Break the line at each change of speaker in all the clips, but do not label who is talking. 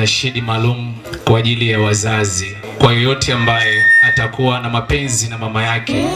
nashidi maalum kwa ajili ya wazazi, kwa yoyote ambaye atakuwa na mapenzi na mama yake.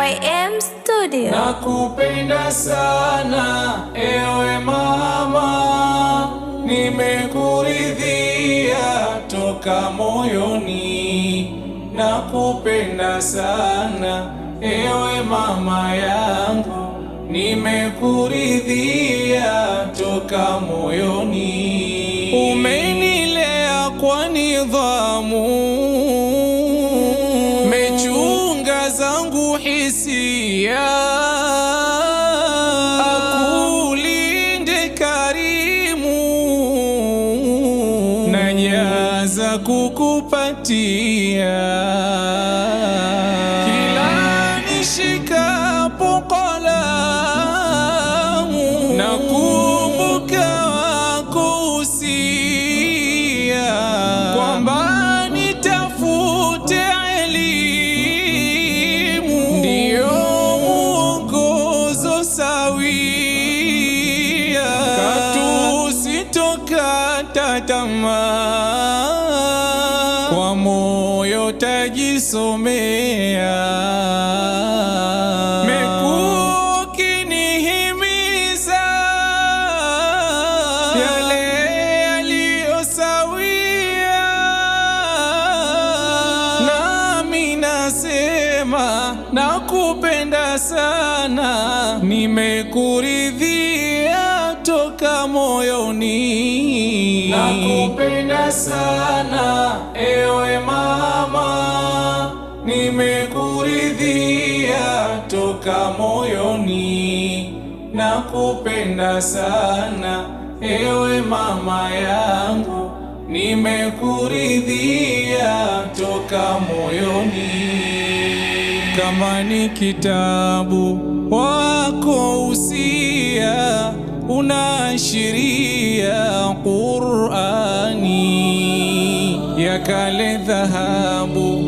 YM Studio.
Nakupenda sana ewe mama, nimekuridhia toka moyoni. Nakupenda sana ewe mama yangu, nimekuridhia toka moyoni. Umenilea kwa nidhamu, mechunga zangu hisia, akulinde karimu, najaza kukupatia. Kila nishikapo kalamu, nakumbuka wako usia, kwamba nitafute elimu, ndio mwongozo sawia. Katu sitokata tamaa, kwa moyo tajisomea. Mekuwa ukinihimiza yale yaliyosawia, nami nasema nakupenda sana, nimekuridhia toka moyoni. Nakupenda sana ewe mama, nimekuridhia toka moyoni. Nakupenda sana ewe mama yangu, nimekuridhia toka moyoni. Kama ni kitabu wako usia, unaashiria Qur'ani, ya kale dhahabu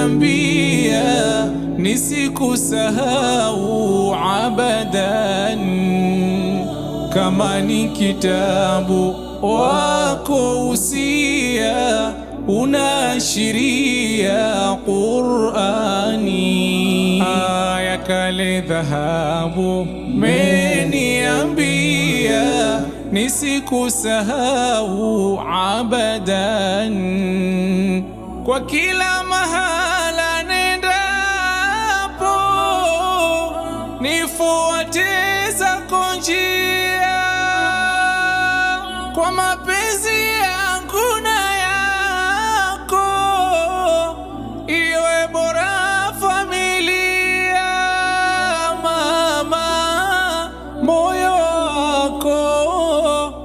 meniambia, nisikusahau abadan. Kama ni kitabu wako usia, unaashiria Qur'ani, ya kale dhahabu meniambia, nisikusahau abadan. Kwa kila mahala nendapo, nifuate zako njia, kwa mapenzi yangu na yako, iwe bora familia. Mama, moyo wako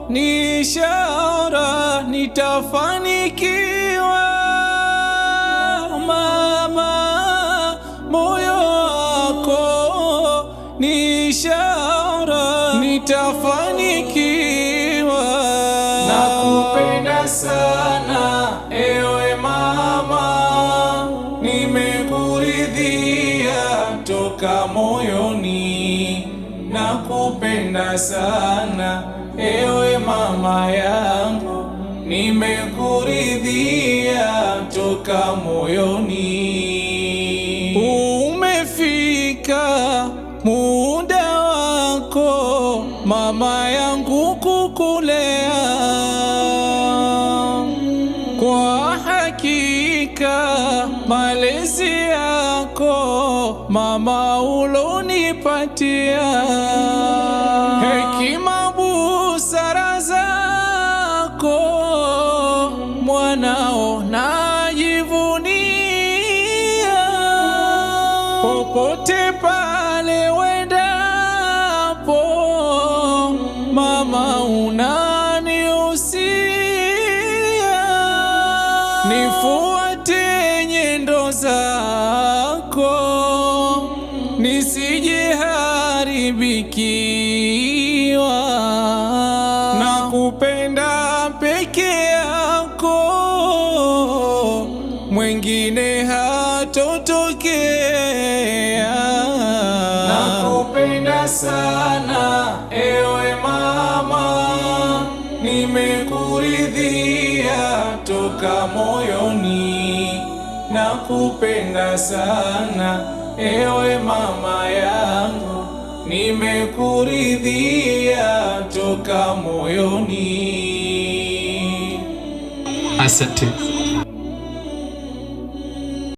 ni ishara nitafanikiwa. Mama, moyo wako ni ishara nitafanikiwa. Nakupenda sana ewe mama, nimekuridhia toka moyoni. Nakupenda sana ewe mama yangu, nimekuridhia toka moyoni. Umefika muda wako mama yangu kukulea, kwa hakika malezi yako mama ulonipatia, hekima busara zako mwanao najivunia. Popote pale wendapo mama unanihusia, nifuate nyendo zako, nisijeharibikiwa. Nakupenda peke yako, mwingine hatotokea. Nakupenda sana ewe mama, nimekuridhia toka moyoni. Nakupenda sana ewe mama yangu, nimekuridhia toka moyoni.
Asante.